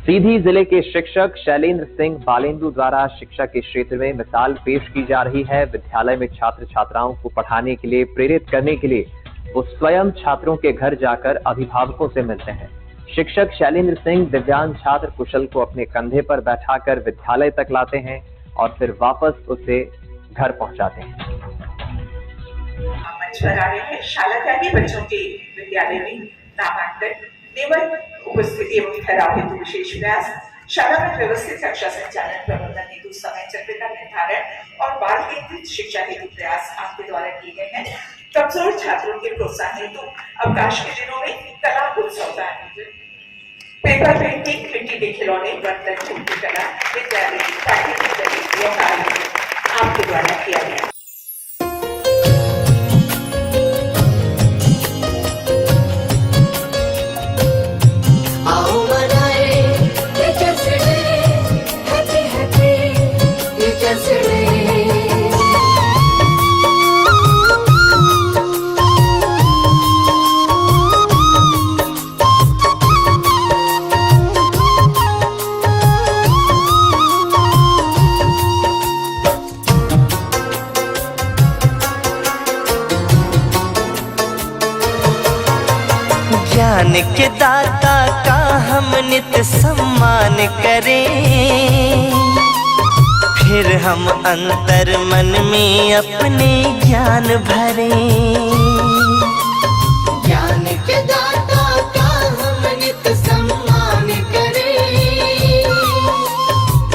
सीधी जिले के शिक्षक शैलेंद्र सिंह बालेंदु द्वारा शिक्षा के क्षेत्र में मिसाल पेश की जा रही है। विद्यालय में छात्र छात्राओं को पढ़ाने के लिए प्रेरित करने के लिए वो स्वयं छात्रों के घर जाकर अभिभावकों से मिलते हैं। शिक्षक शैलेंद्र सिंह दिव्यांग छात्र कुशल को अपने कंधे पर बैठाकर विद्यालय तक लाते हैं और फिर वापस उसे घर पहुंचाते हैं। मंच पर आ रहे हैं शाला त्यागी बच्चों के विद्यालय में नामांकन नियमित उपस्थिति एवं ठहराव हेतु विशेष प्रयास, शाला में व्यवस्थित कक्षा संचालन प्रबंधन हेतु समय चक्र का निर्धारण और बाल केंद्रित शिक्षा हेतु प्रयास आपके द्वारा किए गए हैं। कमजोर छात्रों के प्रोत्साहन हेतु अवकाश के दिनों में कला उत्सव का आयोजन, पेपर पेंटिंग, मिट्टी के खिलौने, बर्तन, चित्र कला, विद्यालय की पाठ्यक्रम का आयोजन आपके द्वारा किया गया। ज्ञान के दाता का हम नित सम्मान करें, फिर हम अंतर मन में अपने ज्ञान भरें। ज्ञान के दाता का हम नित सम्मान करें,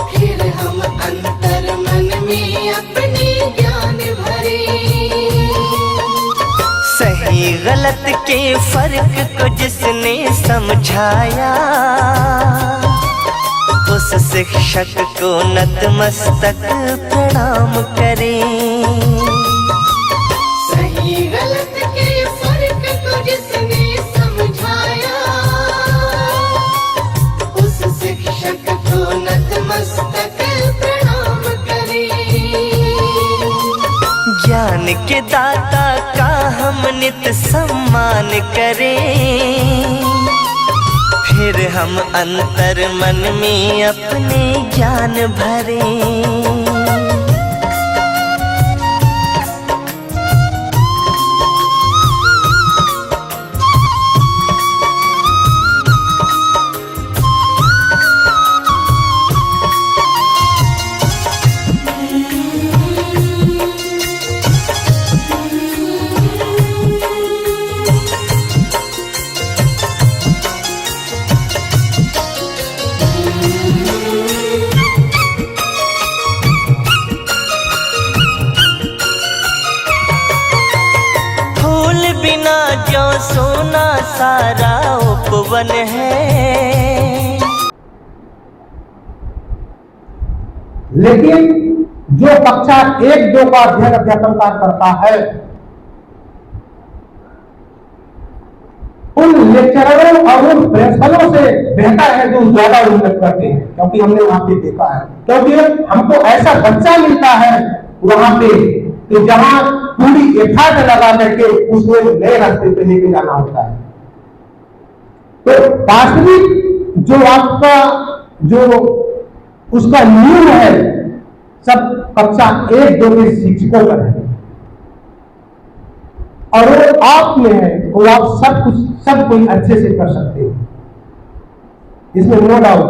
फिर हम अंतर मन में अपने ज्ञान भरें। सही गलत के फर्क को जिसने समझाया, उस शिक्षक को नतमस्तक प्रणाम करें। सही गलत के फर्क को जिसने समझाया, उस शिक्षक को नतमस्तक प्रणाम करें। ज्ञान के दाता का हम नित सम्मान करें, फिर हम अंतर मन में अपने ज्ञान भरें। बिना जो सोना सारा उपवन है। लेकिन जो कक्षा 1-2 का अध्ययन अध्यापन करता है, उन लेक्चररों और उन प्रिंसिपलों से बेहतर है जो ज्यादा उन्नत करते हैं, क्योंकि हमने वहां पे देखा है। क्योंकि हमको ऐसा बच्चा मिलता है वहां पे कि जहां पूरी एफर्ट लगा करके उसमें नए रास्ते पे लेके जाना होता है। तो वास्तविक जो आपका जो उसका नींव है सब कक्षा 1-2 के शिक्षकों पर है, और वो आप में है, वो आप सब कोई अच्छे से कर सकते हो, इसमें नो डाउट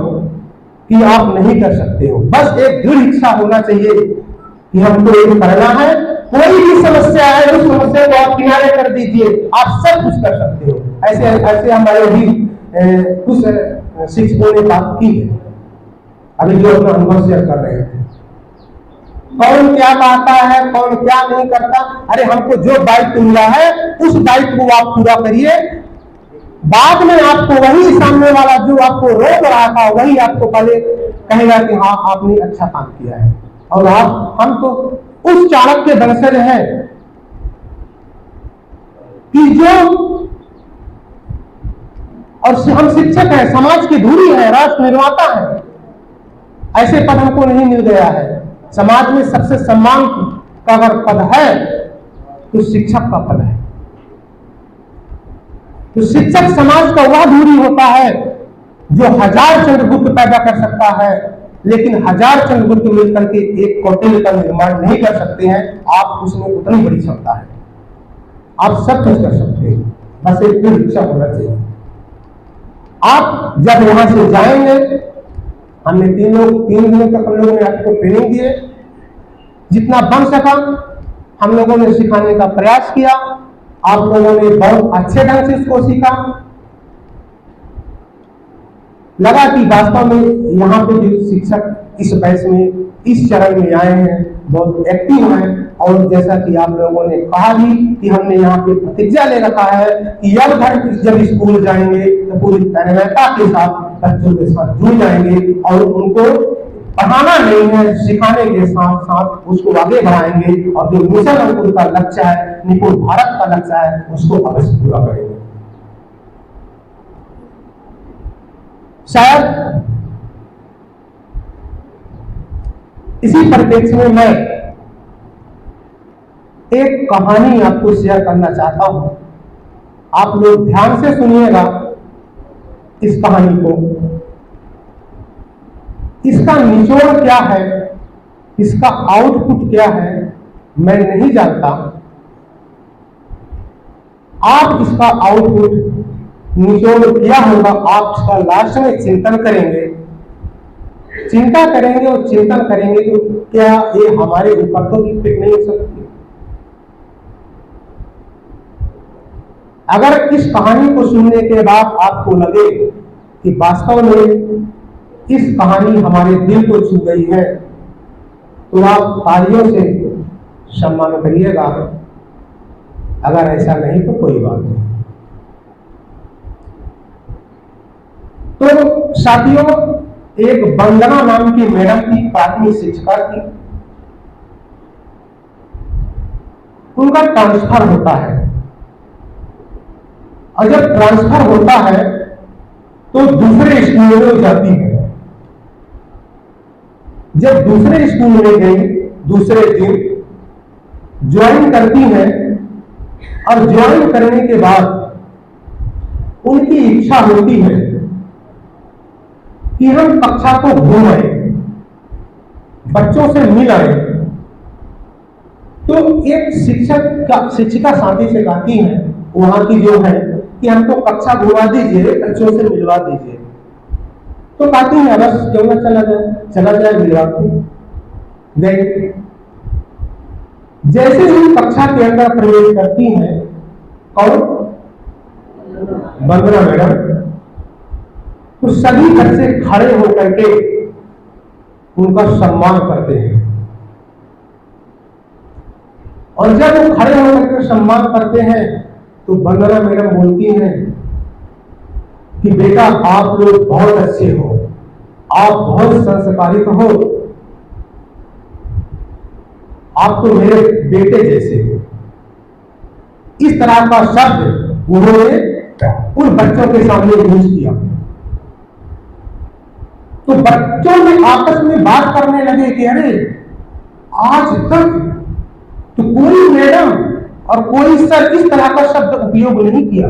कि आप नहीं कर सकते हो। बस एक दृढ़ इच्छा होना चाहिए कि हमको ये करना है। कोई भी समस्या है उस समस्या को आप किनारे कर दीजिए, आप सब कुछ कर सकते हो। ऐसे हमारे भी कुछ शिक्षकों ने बात की है, अभी जो अपना अनुभव शेयर कर रहे थे। कौन क्या कहता है, कौन क्या नहीं करता, अरे हमको जो दायित्व मिला है उस दायित्व को आप पूरा करिए। बाद में आपको वही सामने वाला जो आपको रोक रहा था वही आपको पहले कहेगा कि हाँ आपने अच्छा काम किया है। और हम तो उस चाणक्य के वंशज हैं कि जो, और हम शिक्षक हैं, समाज की धूरी है, राष्ट्र निर्माता है। ऐसे पद हमको नहीं मिल गया है। समाज में सबसे सम्मान का अगर पद है तो शिक्षक का पद है। तो शिक्षक समाज का वह धूरी होता है जो 1000 चंद्रगुप्त पैदा कर सकता है, लेकिन 1000 चंद्रगुप्त मिलकर के एक कौटिल्य का निर्माण नहीं कर सकते हैं। आप उसमें उतनी बड़ी क्षमता है, आप सब कुछ कर सकते हैं, बस एक दृढ़ इच्छा होना चाहिए। आप जब यहां से जाएंगे, हमने 3 दिनों तक हम लोगों ने आपको ट्रेनिंग दिए, जितना बन सका हम लोगों ने सिखाने का प्रयास किया। आप लोगों ने बहुत अच्छे ढंग से इसको सीखा। लगा कि वास्तव में यहाँ पे जो शिक्षक इस बैच में इस चरण में आए हैं बहुत एक्टिव हैं, और जैसा कि आप लोगों ने कहा भी कि हमने यहाँ पे प्रतिज्ञा ले रखा है कि अब घर जब स्कूल जाएंगे तो पूरी तन्मयता के साथ बच्चों के साथ जुड़ जाएंगे और उनको पढ़ाना नहीं है, सिखाने के साथ साथ उसको आगे बढ़ाएंगे, और जो मिशन अंकुर का लक्ष्य है, निपुण भारत का लक्ष्य है, उसको अवश्य पूरा करेंगे। शायद इसी परिप्रेक्ष्य में मैं एक कहानी आपको शेयर करना चाहता हूं। आप लोग ध्यान से सुनिएगा इस कहानी को। इसका निचोड़ क्या है, इसका आउटपुट क्या है, मैं नहीं जानता। आप इसका आउटपुट निचोड़ क्या होगा, आप इसका लास्ट में चिंतन करेंगे, चिंता करेंगे और चिंतन करेंगे तो क्या ये हमारे ऊपर तो फिट नहीं हो सकती। अगर इस कहानी को सुनने के बाद आपको लगे कि वास्तव में इस कहानी हमारे दिल को छू गई है, तो आप तालियों से सम्मान करिएगा। अगर ऐसा नहीं तो कोई बात नहीं। तो साथियों, एक वंदना नाम की मैडम की प्राथमिक शिक्षिका थी। उनका ट्रांसफर होता है, और जब ट्रांसफर होता है तो दूसरे स्कूल में जाती है। जब दूसरे स्कूल में गई, दूसरे दिन ज्वाइन करती है, और ज्वाइन करने के बाद उनकी इच्छा होती है कि हम कक्षा को घूमें, बच्चों से मिल आए। तो एक शिक्षिका साथी से कहती है, वहां की जो है, कि हमको कक्षा घुमा दीजिए, बच्चों से मिलवा दीजिए। तो कहती है बस क्यों ना चला जाए मिलवा गए। जैसे ही कक्षा के अंदर प्रवेश करती हैं, कौन? वंदना मैडम। तो सभी बच्चे खड़े होकर के उनका सम्मान करते हैं, और जब वो खड़े होकर के सम्मान करते हैं तो वंदना मैडम बोलती हैं कि बेटा आप लोग बहुत अच्छे हो, आप बहुत संस्कारित हो, आप तो मेरे बेटे जैसे हो। इस तरह का शब्द उन्होंने उन बच्चों के सामने यूज किया। तो बच्चों में आपस में बात करने लगे कि अरे आज तक तो कोई मैडम और कोई सर इस तरह का शब्द उपयोग नहीं किया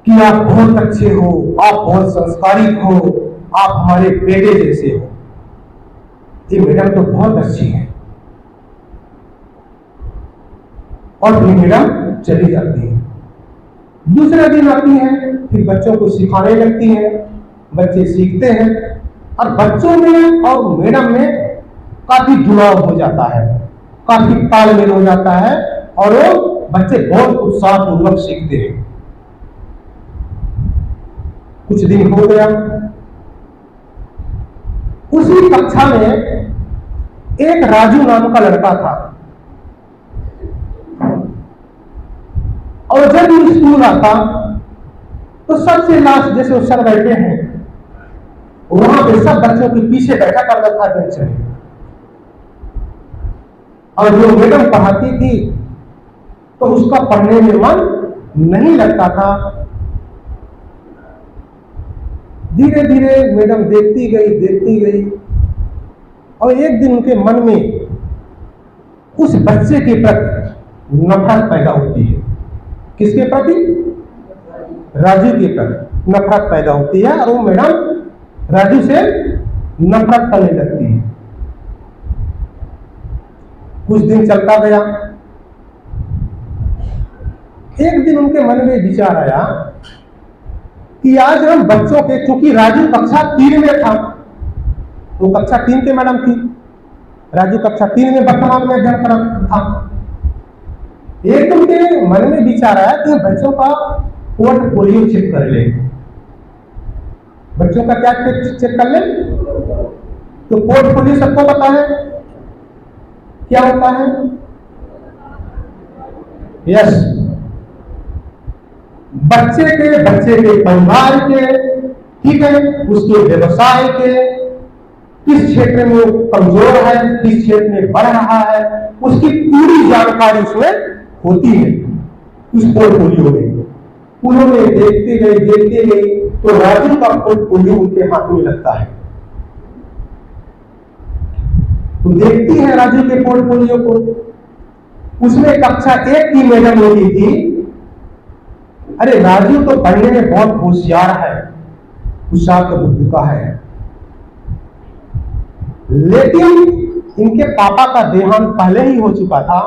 कि आप बहुत अच्छे हो, आप बहुत संस्कारित हो, आप हमारे बेटे जैसे हो। ये मैडम तो बहुत अच्छी है। और फिर मैडम चली जाती है। दूसरे दिन आती है, फिर बच्चों को सिखाने लगती है, बच्चे सीखते हैं, और बच्चों में और मैडम में काफी जुड़ाव हो जाता है, काफी तालमेल हो जाता है, और वो बच्चे बहुत उत्साहपूर्वक सीखते हैं। कुछ दिन हो गया, उसी कक्षा में एक राजू नाम का लड़का था, और जब वो स्कूल आता तो सबसे लास्ट जैसे वो सर बैठे हैं, वहां पे सब बच्चों के पीछे बैठा करता था बेंच में, और जो मैडम पढ़ाती थी तो उसका पढ़ने में मन नहीं लगता था। धीरे धीरे मैडम देखती गई, और एक दिन उनके मन में उस बच्चे के प्रति नफरत पैदा होती है। किसके प्रति? राजू के प्रति। नफरत पैदा होती है और वो मैडम राजू से नफरत करने लगती है। कुछ दिन चलता गया। एक दिन उनके मन में विचार आया कि आज हम बच्चों के, क्योंकि राजू कक्षा 3 में था, वो कक्षा 3 के मैडम थी, राजू कक्षा 3 में वर्तमान में अध्ययन कर था। एक उनके मन में विचार आया कि बच्चों का पोर्टफोलियो चेक कर ले। बच्चों का क्या चेक कर ले? तो पोर्टफोलियो सबको पता है क्या होता है? यस, बच्चे के परिवार के, ठीक है, उसके व्यवसाय के, किस क्षेत्र में वो कमजोर है, किस क्षेत्र में बढ़ रहा है, उसकी पूरी जानकारी उसमें होती है उस पोर्टफोलियो में। उन्होंने देखते गए तो राजू का पोर्टफोलियो उनके हाथ में लगता है। तो देखती है राजू के पोर्टफोलियो को। उसमें कक्षा 1 की मैडम होती थी, अरे राजू तो पढ़ने में बहुत होशियार है, होशियार तो बुद्धि का है, लेकिन इनके पापा का देहांत पहले ही हो चुका था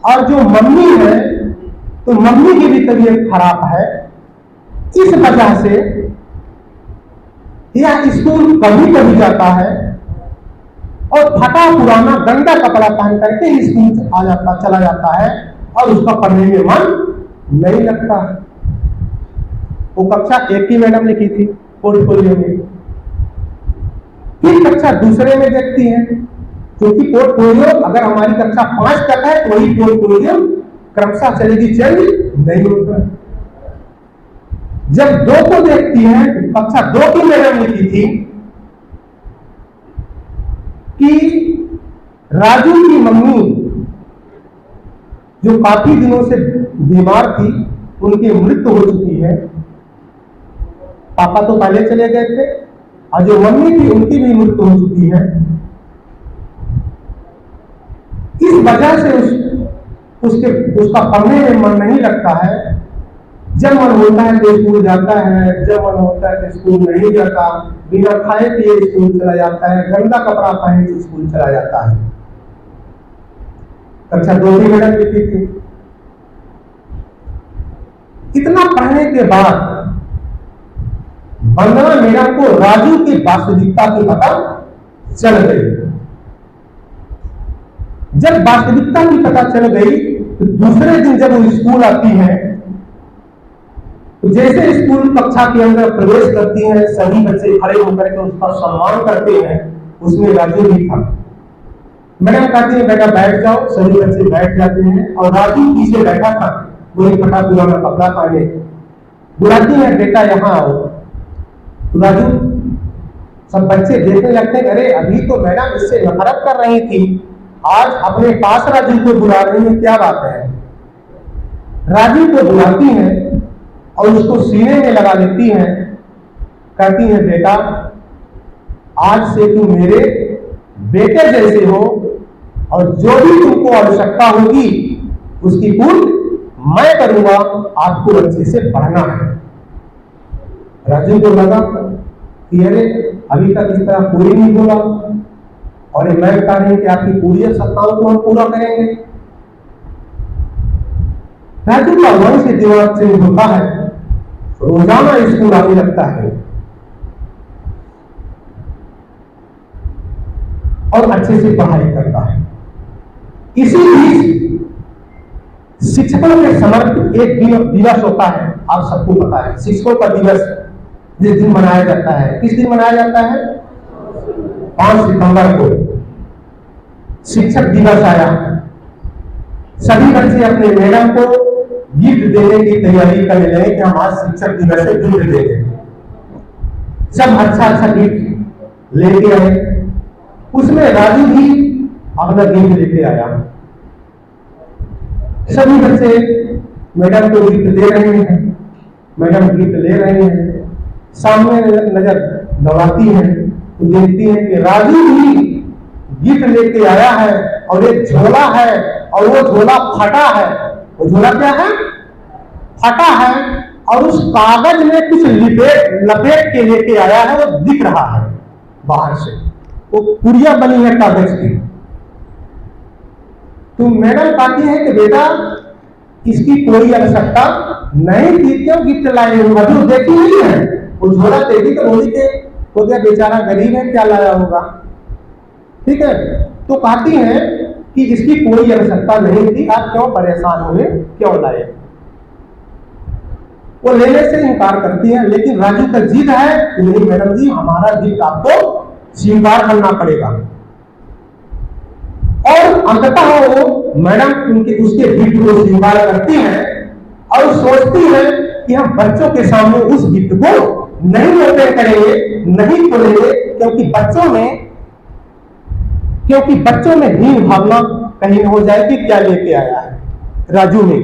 और जो मम्मी है तो मम्मी की भी तबीयत खराब है। इस वजह से यह स्कूल कभी कभी जाता है और फटा पुराना गंदा कपड़ा पहन करके स्कूल चला जाता है और उसका पढ़ने में मन नहीं लगता है। वो कक्षा 1 की मैडम लिखी थी पोर्टफोलियो में। फिर कक्षा 2 में देखती है, क्योंकि पोर्टफोलियो अगर हमारी कक्षा 5 तक है तो वही पोर्टफोलियो क्रमशः चलेगी, चेंज नहीं होता। जब 2 को देखती है, कक्षा 2 की मैडम लिखी थी कि राजू की मम्मी जो काफी दिनों से बीमार थी, उनकी मृत्यु हो चुकी है। पापा तो पहले चले गए थे और जो मम्मी थी उनकी भी मृत्यु हो चुकी है। इस वजह से उसका पढ़ने में मन नहीं लगता है। जब मन होता है तो स्कूल जाता है, जब मन होता है तो स्कूल नहीं जाता, बिना खाए पिए स्कूल चला जाता है, गंदा कपड़ा पहन के स्कूल चला जाता है। कक्षा 2 की मैडम लिखी थी। इतना पढ़ने के बाद वंदना मैडम को राजू की वास्तविकता की पता चल गई। जब वास्तविकता की पता चल गई तो दूसरे दिन जब वो स्कूल आती है तो जैसे स्कूल कक्षा के अंदर प्रवेश करती है, सभी बच्चे खड़े होकर के उसका सम्मान करते हैं। उसमें राजू भी था। मैडम कहती है बेटा बैठ जाओ, सभी बच्चे बैठ जाते हैं और राजू पीछे बैठा था, वही फटा पुराना कपड़ा पहने। बुलाती है बेटा यहाँ आओ। तो राजू, सब बच्चे देखने लगते हैं, अरे अभी तो मैडम इससे नफरत कर रही थी, आज अपने पास राजू को बुला रही है, क्या बात है। राजू को बुलाती है और उसको सीने में लगा लेती है। कहती है बेटा आज से तुम मेरे बेटे जैसे हो और जो भी तुमको आवश्यकता होगी उसकी पूर्ति मैं करूंगा, आपको अच्छे से पढ़ना है। राजू को लगा कि अरे अभी तक इस तरह कोई नहीं बोला और ये मैं कह रही कि आपकी पूरी आवश्यकताओं को हम पूरा करेंगे। राजू का मन से दिमाग चेंज होता है, रोजाना स्कूल आने लगता है और अच्छे से पढ़ाई करता है। इसी बीच शिक्षकों के समर्पित एक दिवस होता है, आप सबको पता है। शिक्षकों का दिवस जिस दिन मनाया जाता है, किस दिन मनाया जाता है? 5 सितंबर को शिक्षक दिवस आया। सभी बच्चे अपने मैडम को गिफ्ट देने की तैयारी करने लगे कि हम आज शिक्षक दिवस से गिफ्ट देंगे। सब अच्छा गिफ्ट लेके आए। उसमें राजू भी अपना गिफ्ट लेके आया। सभी बच्चे मैडम को गिफ्ट दे रहे हैं, मैडम गिफ्ट ले रहे हैं। सामने नजर दौड़ाती है तो देखती है कि राजू भी गिफ्ट लेके आया है और एक झोला है और वो झोला फटा है। वो झोला क्या है? फटा है और उस कागज में कुछ लपेट के लेके आया है, वो दिख रहा है बाहर से, वो पुड़िया बनी है कागज की। तो मैडम कहती है कि बेटा इसकी कोई आवश्यकता नहीं थी, क्यों गिफ्ट लाए हो? अभी देखी नहीं है, वो झोला देखी तो बोली के हो गया, बेचारा गरीब है, क्या लाया होगा। ठीक है, तो कहती है कि इसकी कोई आवश्यकता नहीं थी, आप क्यों परेशान हुए, क्यों लाए? वो लेने से इनकार करती है, लेकिन राजू का जिद है कि नहीं मैडम जी, हमारा गिफ्ट आपको स्वीकार करना पड़ेगा। और अंततः वो मैडम उसके गिफ्ट को स्वीकार करती है और सोचती है कि हम बच्चों के सामने उस गिफ्ट को नहीं ओपन करेंगे, नहीं खोलेंगे, क्योंकि बच्चों में हीन भावना कहीं हो जाए कि क्या लेके आया है राजू ने।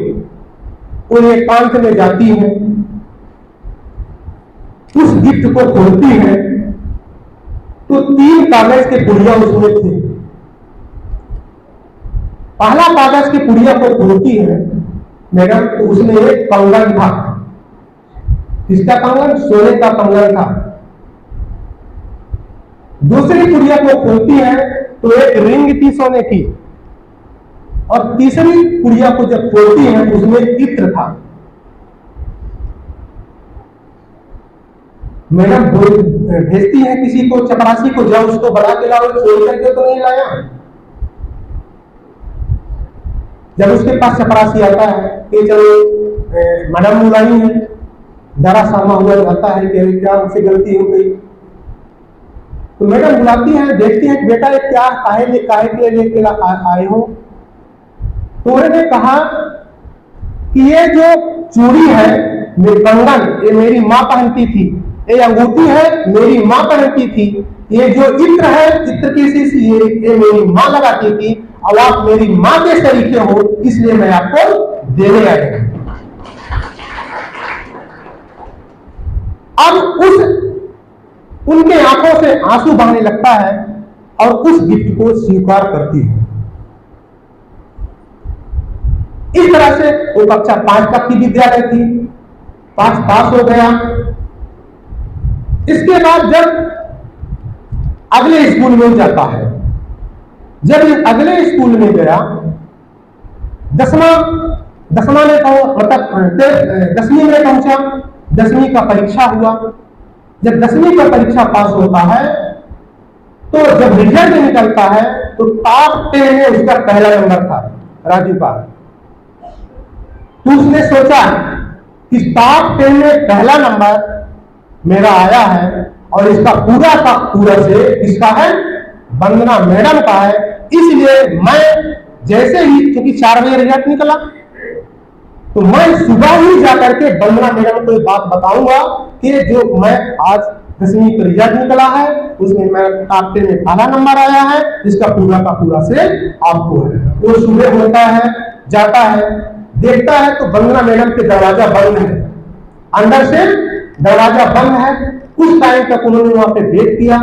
वो एकांत में जाती है, उस गिफ्ट को खोलती है तो 3 कागज के पुड़िया उसमें थे। पहला कागज की पुड़िया को खोलती है मैडम, तो उसमें एक कंगन था। किसका कंगन? सोने का कंगन था। दूसरी पुड़िया को खोलती है तो एक रिंग थी सोने की, और तीसरी पुड़िया को जब खोलती है उसमें इत्र था। मैडम भेजती है किसी को, चपरासी को, जाओ उसको बड़ा के लाओ, छोड़ करके तो नहीं लाया। जब उसके पास चपरासी आता है कि चलो मैडम बुलाई है, डरा सामा हुआ जाता है कि क्या मुझसे गलती हो गई। तो मैडम बुलाती है, देखती है कि बेटा ये क्या काहे के लिए लेके आए हो? तो उन्होंने कहा कि ये जो चूड़ी है, मेरी कंगन, ये मेरी माँ पहनती थी, ये अंगूठी है मेरी माँ पहनती थी, ये जो इत्र है, इत्र की शीशी ये मेरी माँ लगाती थी, और आप मेरी माँ के शरीके हो, इसलिए मैं आपको देने आया। अब उनके आंखों से आंसू बहने लगता है और उस गिफ्ट को स्वीकार करती है। इस तरह से वो कक्षा 5 तक की विद्यालय थी, 5 पास हो गया। इसके बाद जब अगले स्कूल में जाता है, जब अगले स्कूल में गया, 10वां में मतलब 10वीं में पहुंचा, 10वीं का परीक्षा हुआ। जब 10वीं का परीक्षा पास होता है तो जब रिजल्ट निकलता है तो टॉप 10 में उसका पहला नंबर था राजू का। तो उसने सोचा कि टॉप 10 में पहला नंबर मेरा आया है और इसका पूरा का पूरा से इसका है, वंदना मैडम का है, इसलिए मैं जैसे ही, क्योंकि 4 बजे रिजल्ट निकला, तो मैं सुबह ही जाकर के वंदना मैडम को बात बताऊंगा कि जो मैं आज 10वीं का रिजल्ट निकला है उसमें मैं टॉप 10 में पहला नंबर आया है, इसका पूरा का पूरा से आपको है। वो सुबह होता है, जाता है, देखता है तो वंदना मैडम के दरवाजा बंद है, अंदर से दरवाजा बंद है। कुछ टाइम तक उन्होंने वहां पे वेट किया,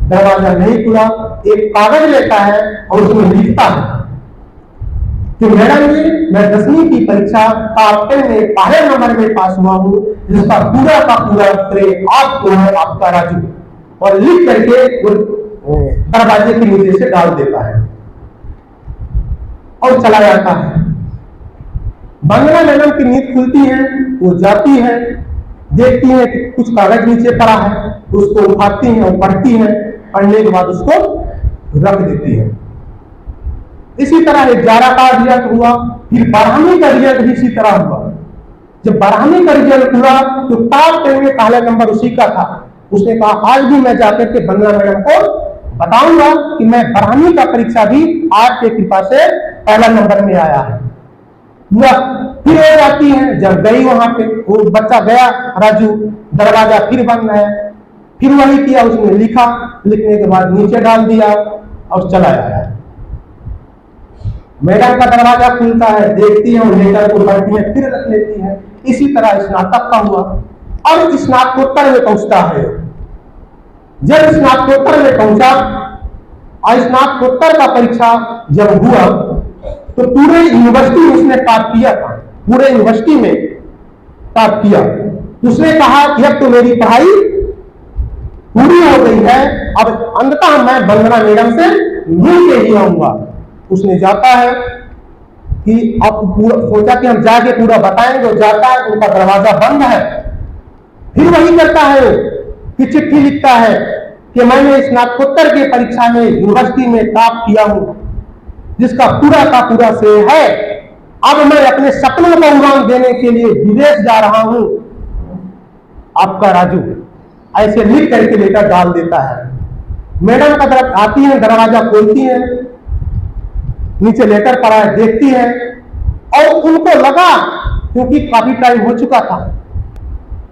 दरवाजा नहीं खुला। एक कागज लेता है और उसमें लिखता है कि मैडम जी, मैं 10वीं की परीक्षा टॉप 10 में पहले नंबर में पास हुआ हूँ, जिसका पूरा का पूरा श्रेय आपको है, आपका राजू। और लिख करके वो दरवाजे के नीचे से डाल देता है और चला जाता है। वंदना मैडम की नींद खुलती है, वो जाती है, देखती है कि कुछ कागज नीचे पड़ा है, उसको उठाती है और पढ़ती है, पढ़ने के बाद उसको रख देती है। इसी तरह 11 का रिजल्ट हुआ, फिर 12वीं का रिजल्ट भी इसी तरह हुआ। जब 12वीं का रिजल्ट हुआ तो टॉप 10 में पहला नंबर उसी का था। उसने कहा आज भी मैं जाकर के वंदना मैडम को बताऊंगा कि मैं 12वीं का परीक्षा भी आपके कृपा से पहला नंबर में आया है। फिर वो जाती है, जब गई वहां पे, वो बच्चा गया राजू, दरवाजा फिर बंद है, फिर वही किया, उसने लिखा, लिखने के बाद नीचे डाल दिया और चला आया। मैडम का दरवाजा खुलता है, देखती है और लेटर को पढ़ती है, फिर रख लेती है। इसी तरह स्नातक का हुआ। अब स्नातकोत्तर में पहुंचता है। जब स्नातकोत्तर में पहुंचा और स्नातकोत्तर का परीक्षा जब हुआ तो पूरे यूनिवर्सिटी में उसने टॉप किया था, पूरे यूनिवर्सिटी में टॉप किया। उसने कहा कि अब तो मेरी पढ़ाई पूरी हो गई है, अब अंततः मैं वंदना मैडम से मिल के ही आऊंगा। उसने जाता है कि अब पूरा सोचा कि हम जाके पूरा बताएंगे, जाता है, उनका दरवाजा बंद है। फिर वही करता है कि चिट्ठी लिखता है कि मैंने स्नातकोत्तर की परीक्षा में यूनिवर्सिटी में टॉप किया हूं, जिसका पूरा का पूरा श्रेय है। अब मैं अपने सपनों को उड़ान देने के लिए विदेश जा रहा हूं। आपका राजू ऐसे लिख करके लेकर डाल देता है। मैडम का तरफ आती है, दरवाजा खोलती है, नीचे लेटर पड़ा है, देखती है और उनको लगा, क्योंकि काफी टाइम हो चुका था,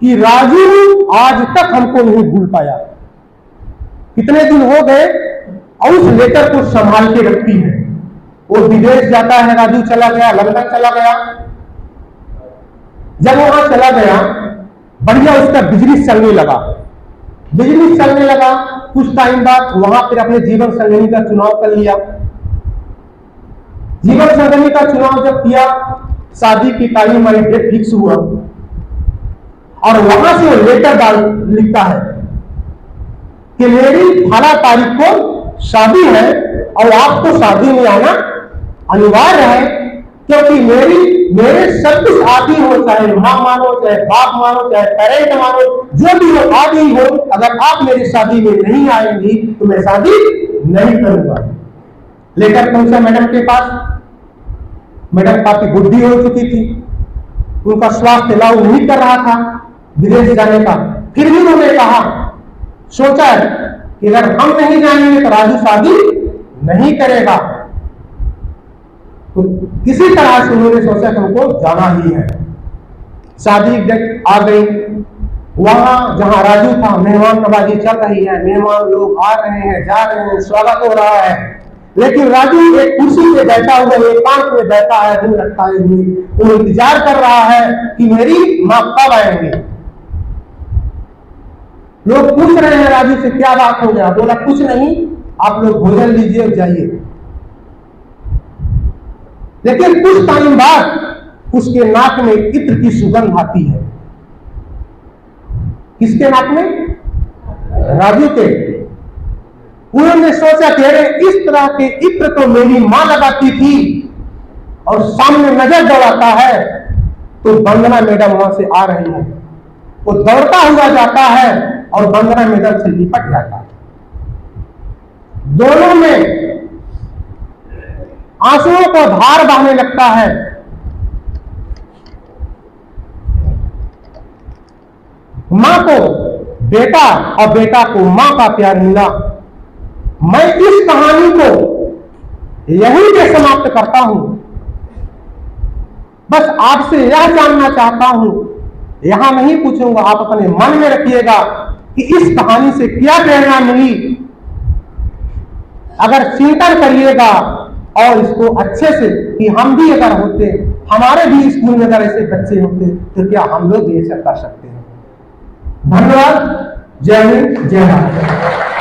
कि राजू आज तक हमको नहीं भूल पाया। कितने दिन हो गए और उस लेटर को संभाल के रखती है। वो विदेश जाता है, राजू चला गया, लंदन चला गया। जब वहां चला गया, बढ़िया उसका बिजनेस चलने लगा। बिजनेस चलने लगा, कुछ टाइम बाद वहां फिर अपने जीवन संगिनी का चुनाव कर लिया। जीवन संगिनी का चुनाव जब किया, शादी की तारीख वाली डेट फिक्स हुआ और वहां से वो लेटर डाल लिखता है कि मेरी 18 तारीख को शादी है और आपको शादी में आना अनिवार्य है, क्योंकि मेरे सब कुछ आदि हो, चाहे मां मानो, चाहे बाप मानो, चाहे पेरेंट मानो, जो भी हो आदि हो, अगर आप मेरी शादी में नहीं आएंगी तो मैं शादी नहीं करूंगा। लेकर पहुंचा मैडम के पास। मैडम काफी बुद्धि हो चुकी थी, उनका स्वास्थ्य लागू नहीं कर रहा था विदेश जाने का। फिर भी उन्होंने कहा, सोचा कि अगर हम नहीं जाएंगे तो राजू शादी नहीं करेगा। तो किसी तरह से उन्होंने सोचा कि हमको जाना ही है। शादी डेट आ गई। वहां जहां राजू था, मेहमान नवाजी चल रही है, मेहमान लोग आ रहे हैं, जा रहे हैं, स्वागत हो रहा है, लेकिन राजू एक कुर्सी पे बैठा हुआ, एकांत में बैठा है, दिल लटकाए हुए, वो इंतजार कर रहा है कि मेरी मां कब आएंगे। लोग पूछ रहे हैं राजू से, क्या बात हो गया? बोला, कुछ नहीं, आप लोग भोजन लीजिए और जाइए। लेकिन कुछ टाइम बाद उसके नाक में इत्र की सुगंध आती है। किसके नाक में? राजू के। उन्होंने सोचा कि अरे इस तरह के इत्र तो मेरी मां लगाती थी, और सामने नजर दौड़ाता है तो वंदना मैडम वहां से आ रही है। वो दौड़ता हुआ जाता है और वंदना मैडम से लिपट जाता है। दोनों में आंसुओं को धार बहने लगता है। मां को बेटा और बेटा को मां का प्यार मिला। मैं इस कहानी को यहीं पे समाप्त करता हूं। बस आपसे यह जानना चाहता हूं, यहां नहीं पूछूंगा, आप अपने मन में रखिएगा कि इस कहानी से क्या प्रेरणा मिली। अगर चिंतन करिएगा और इसको अच्छे से, कि हम भी अगर होते, हमारे भी स्कूल में अगर ऐसे बच्चे होते तो क्या हम लोग ये सब कर सकते हैं। धन्यवाद। जय हिंद, जय भारत।